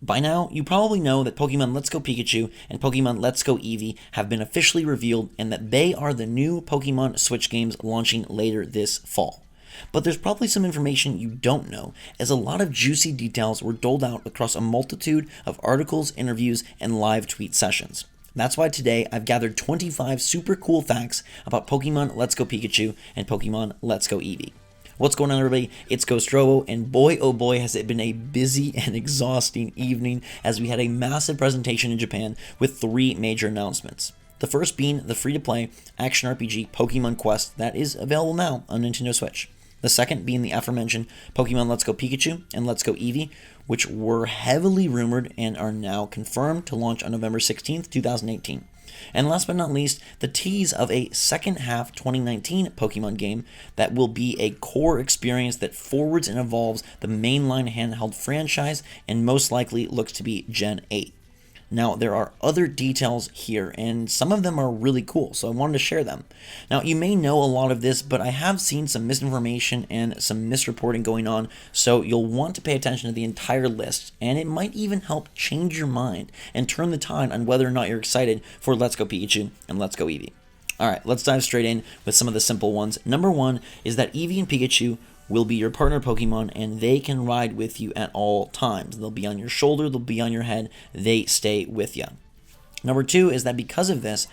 By now, you probably know that Pokemon Let's Go Pikachu and Pokemon Let's Go Eevee have been officially revealed and that they are the new Pokemon Switch games launching later this fall. But there's probably some information you don't know, as a lot of juicy details were doled out across a multitude of articles, interviews, and live tweet sessions. That's why today I've gathered 25 super cool facts about Pokemon Let's Go Pikachu and Pokemon Let's Go Eevee. What's going on, everybody? It's Ghost Robo, and boy oh boy has it been a busy and exhausting evening as we had a massive presentation in Japan with 3 major announcements. The first being the free-to-play action RPG Pokemon Quest that is available now on Nintendo Switch. The second being the aforementioned Pokemon Let's Go Pikachu and Let's Go Eevee, which were heavily rumored and are now confirmed to launch on November 16th, 2018. And last but not least, the tease of a second half 2019 Pokemon game that will be a core experience that forwards and evolves the mainline handheld franchise and most likely looks to be Gen 8. Now, there are other details here, and some of them are really cool, so I wanted to share them. Now, you may know a lot of this, but I have seen some misinformation and some misreporting going on, so you'll want to pay attention to the entire list, and it might even help change your mind and turn the tide on whether or not you're excited for Let's Go Pikachu and Let's Go Eevee. Alright, let's dive straight in with some of the simple ones. Number 1 is that Eevee and Pikachu will be your partner Pokemon, and they can ride with you at all times. They'll be on your shoulder, they'll be on your head, they stay with you. Number 2 is that because of this,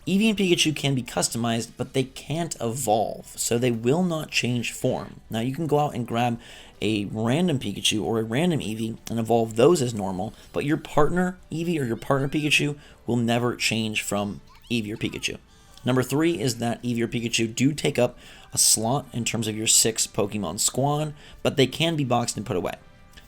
Eevee and Pikachu can be customized, but they can't evolve, so they will not change form. Now, you can go out and grab a random Pikachu or a random Eevee and evolve those as normal, but your partner Eevee or your partner Pikachu will never change from Eevee or Pikachu. Number 3 is that Eevee or Pikachu do take up a slot in terms of your 6 Pokemon squad, but they can be boxed and put away.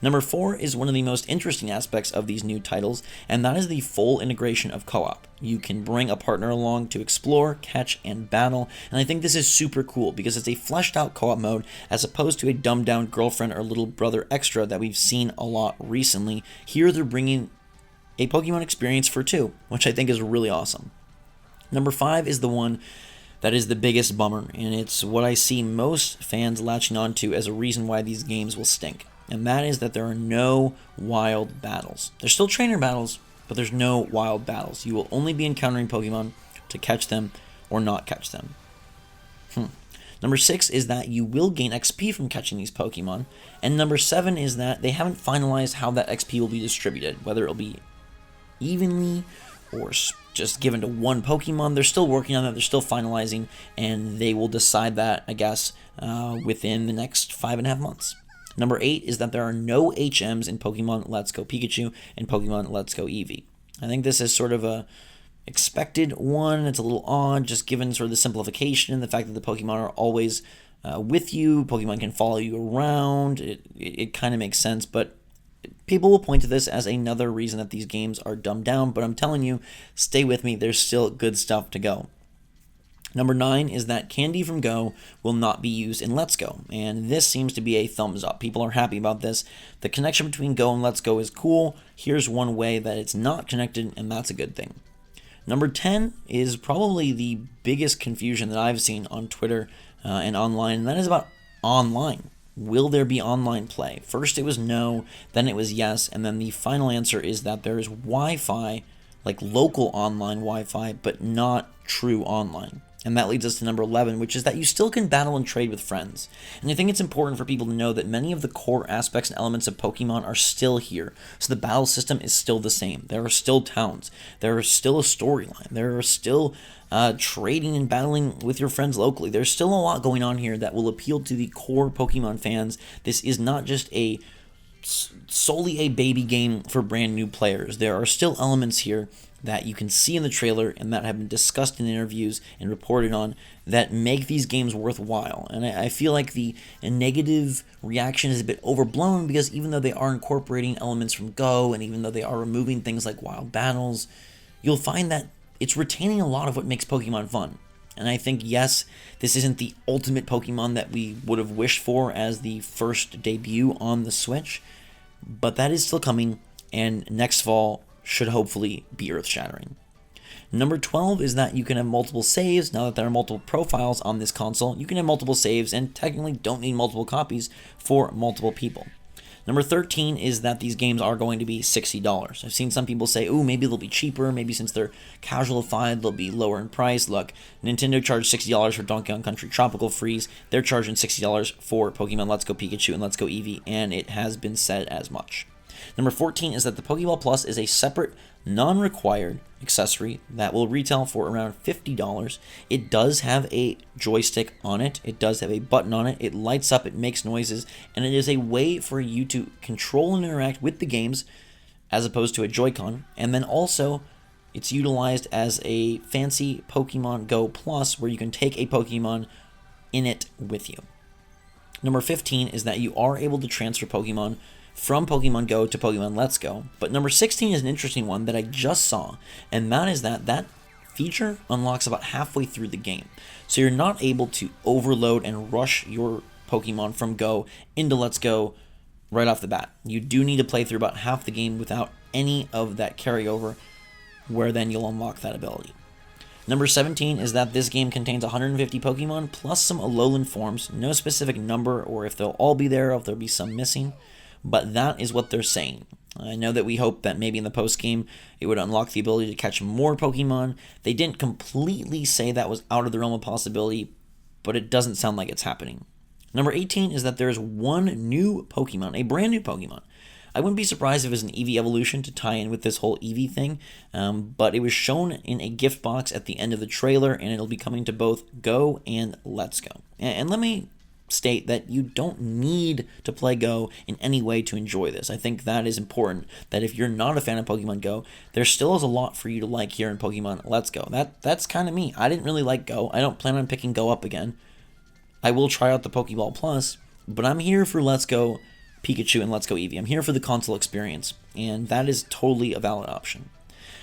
Number 4 is one of the most interesting aspects of these new titles, and that is the full integration of co-op. You can bring a partner along to explore, catch, and battle, and I think this is super cool because it's a fleshed out co-op mode as opposed to a dumbed down girlfriend or little brother extra that we've seen a lot recently. Here they're bringing a Pokemon experience for 2, which I think is really awesome. Number 5 is the one that is the biggest bummer, and it's what I see most fans latching onto as a reason why these games will stink. And that is that there are no wild battles. There's still trainer battles, but there's no wild battles. You will only be encountering Pokemon to catch them or not catch them. Number 6 is that you will gain XP from catching these Pokemon. And number 7 is that they haven't finalized how that XP will be distributed, whether it'll be evenly or just given to one Pokemon. They're still working on that, they're still finalizing, and they will decide that, I guess, within the next 5.5 months. Number 8 is that there are no HMs in Pokemon Let's Go Pikachu and Pokemon Let's Go Eevee. I think this is sort of a expected one. It's a little odd, just given sort of the simplification and the fact that the Pokemon are always with you. Pokemon can follow you around. It kind of makes sense, but people will point to this as another reason that these games are dumbed down, but I'm telling you, stay with me, there's still good stuff to go. Number 9 is that Candy from Go will not be used in Let's Go, and this seems to be a thumbs up. People are happy about this. The connection between Go and Let's Go is cool. Here's one way that it's not connected, and that's a good thing. Number 10 is probably the biggest confusion that I've seen on Twitter and online, and that is about online. Will there be online play? First it was no, then it was yes, and then the final answer is that there is Wi-Fi, like local online Wi-Fi, but not true online. And that leads us to number 11, which is that you still can battle and trade with friends. And I think it's important for people to know that many of the core aspects and elements of Pokemon are still here. So the battle system is still the same. There are still towns. There is still a storyline. There are still trading and battling with your friends locally. There's still a lot going on here that will appeal to the core Pokemon fans. This is not just solely a baby game for brand new players. There are still elements here that you can see in the trailer and that have been discussed in interviews and reported on that make these games worthwhile. And I feel like the negative reaction is a bit overblown because even though they are incorporating elements from Go and even though they are removing things like wild battles, you'll find that it's retaining a lot of what makes Pokemon fun. And I think, yes, this isn't the ultimate Pokemon that we would have wished for as the first debut on the Switch, but that is still coming, and next fall should hopefully be earth-shattering. Number 12 is that you can have multiple saves. Now that there are multiple profiles on this console, you can have multiple saves and technically don't need multiple copies for multiple people. Number 13 is that these games are going to be $60. I've seen some people say, ooh, maybe they'll be cheaper. Maybe since they're casualified, they'll be lower in price. Look, Nintendo charged $60 for Donkey Kong Country Tropical Freeze. They're charging $60 for Pokemon Let's Go Pikachu and Let's Go Eevee, and it has been said as much. Number 14 is that the Pokeball Plus is a separate, non-required accessory that will retail for around $50. It does have a joystick on it. It does have a button on it. It lights up, it makes noises, and it is a way for you to control and interact with the games as opposed to a Joy-Con. And then also, it's utilized as a fancy Pokemon Go Plus where you can take a Pokemon in it with you. Number 15 is that you are able to transfer Pokemon from Pokemon Go to Pokemon Let's Go. But number 16 is an interesting one that I just saw, and that is that feature unlocks about halfway through the game. So you're not able to overload and rush your Pokemon from Go into Let's Go right off the bat. You do need to play through about half the game without any of that carryover, where then you'll unlock that ability. Number 17 is that this game contains 150 Pokemon plus some Alolan forms. No specific number or if they'll all be there or if there'll be some missing, but that is what they're saying. I know that we hope that maybe in the post-game it would unlock the ability to catch more Pokemon. They didn't completely say that was out of the realm of possibility, but it doesn't sound like it's happening. Number 18 is that there is one new Pokemon, a brand new Pokemon. I wouldn't be surprised if it was an Eevee evolution to tie in with this whole Eevee thing, but it was shown in a gift box at the end of the trailer, and it'll be coming to both Go and Let's Go. And let me state that you don't need to play Go in any way to enjoy this. I think that is important, that if you're not a fan of Pokemon Go, there still is a lot for you to like here in Pokemon Let's Go. That's kind of me. I didn't really like Go. I don't plan on picking Go up again. I will try out the Pokeball Plus, but I'm here for Let's Go Pikachu and Let's Go Eevee. I'm here for the console experience, and that is totally a valid option.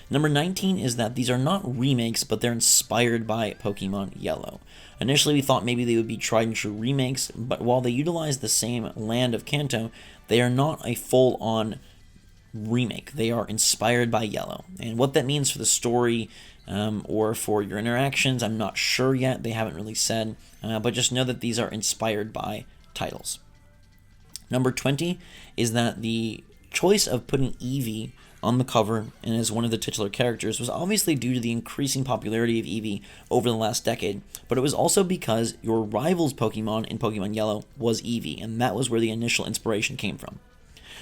Number 19 is that these are not remakes, but they're inspired by Pokemon Yellow. Initially, we thought maybe they would be tried and true remakes, but while they utilize the same land of Kanto, they are not a full-on remake. They are inspired by Yellow. And what that means for the story or for your interactions, I'm not sure yet. They haven't really said, but just know that these are inspired by titles. Number 20 is that the choice of putting Eevee on the cover and as one of the titular characters was obviously due to the increasing popularity of Eevee over the last decade, but it was also because your rival's Pokemon in Pokemon Yellow was Eevee, and that was where the initial inspiration came from.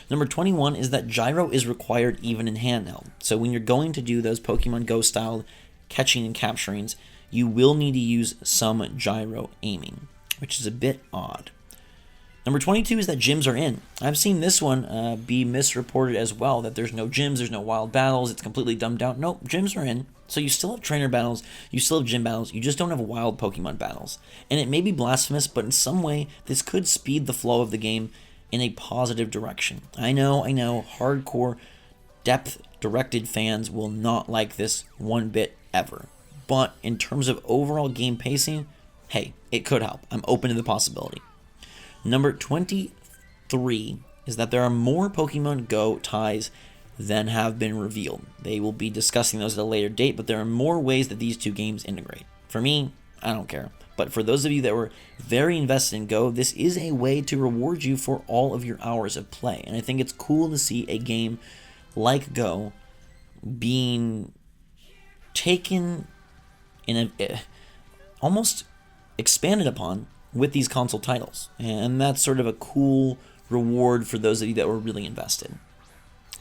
Number 21 is that Gyro is required even in handheld, so when you're going to do those Pokemon Go style catching and capturings, you will need to use some gyro aiming, which is a bit odd. Number 22 is that gyms are in. I've seen this one be misreported as well, that there's no gyms, there's no wild battles, it's completely dumbed down. Nope, gyms are in. So you still have trainer battles, you still have gym battles, you just don't have wild Pokemon battles. And it may be blasphemous, but in some way, this could speed the flow of the game in a positive direction. I know, hardcore, depth-directed fans will not like this one bit ever. But in terms of overall game pacing, hey, it could help. I'm open to the possibility. Number 23 is that there are more Pokemon Go ties than have been revealed. They will be discussing those at a later date, but there are more ways that these two games integrate. For me, I don't care. But for those of you that were very invested in Go, this is a way to reward you for all of your hours of play. And I think it's cool to see a game like Go being taken in almost expanded upon with these console titles, and that's sort of a cool reward for those of you that were really invested.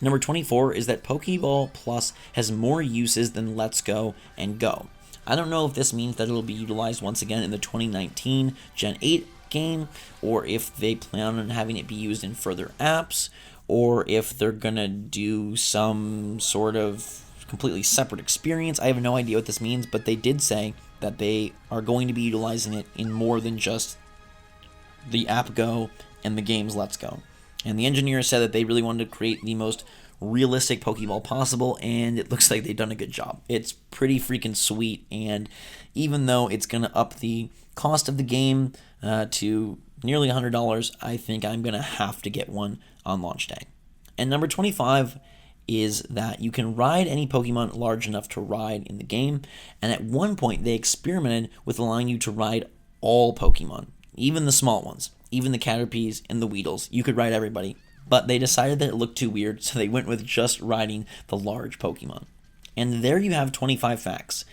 Number 24 is that Pokeball Plus has more uses than Let's Go and Go. I don't know if this means that it'll be utilized once again in the 2019 Gen 8 game, or if they plan on having it be used in further apps, or if they're gonna do some sort of completely separate experience. I have no idea what this means, but they did say that they are going to be utilizing it in more than just the app Go and the games Let's Go. And the engineers said that they really wanted to create the most realistic Pokeball possible, and it looks like they've done a good job. It's pretty freaking sweet, and even though it's going to up the cost of the game to nearly $100, I think I'm going to have to get one on launch day. And number 25 is that you can ride any Pokemon large enough to ride in the game, and at one point they experimented with allowing you to ride all Pokemon, even the small ones, even the Caterpies and the Weedles. You could ride everybody but they decided that it looked too weird, so they went with just riding the large Pokemon. And there you have 25 facts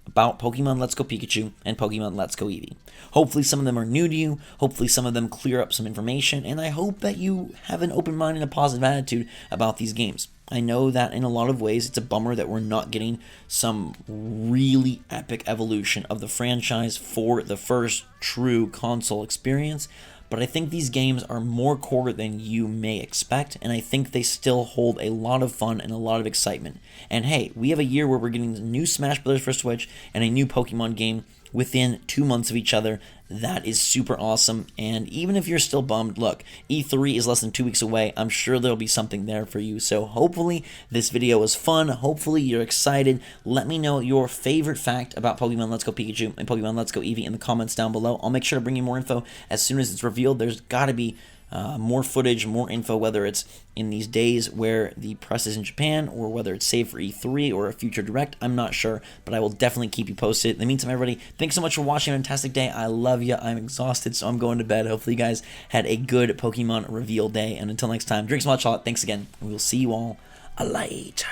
about Pokemon Let's Go Pikachu and Pokemon Let's Go Eevee. Hopefully some of them are new to you, hopefully some of them clear up some information, and I hope that you have an open mind and a positive attitude about these games. I know that in a lot of ways it's a bummer that we're not getting some really epic evolution of the franchise for the first true console experience, but I think these games are more core than you may expect, and I think they still hold a lot of fun and a lot of excitement. And hey, we have a year where we're getting a new Smash Bros. For Switch and a new Pokemon game within 2 months of each other. That is super awesome, and even if you're still bummed, look, E3 is less than 2 weeks away. I'm sure there'll be something there for you, so hopefully this video was fun. Hopefully you're excited. Let me know your favorite fact about Pokemon Let's Go Pikachu and Pokemon Let's Go Eevee in the comments down below. I'll make sure to bring you more info as soon as it's revealed. There's got to be more footage, more info, whether it's in these days where the press is in Japan or whether it's saved for E3 or a future direct. I'm not sure, but I will definitely keep you posted. In the meantime, everybody, thanks so much for watching. Have a fantastic day. I love you. I'm exhausted, so I'm going to bed. Hopefully you guys had a good Pokemon reveal day, and until next time, drink some hot chocolate. Thanks again, and we'll see you all later.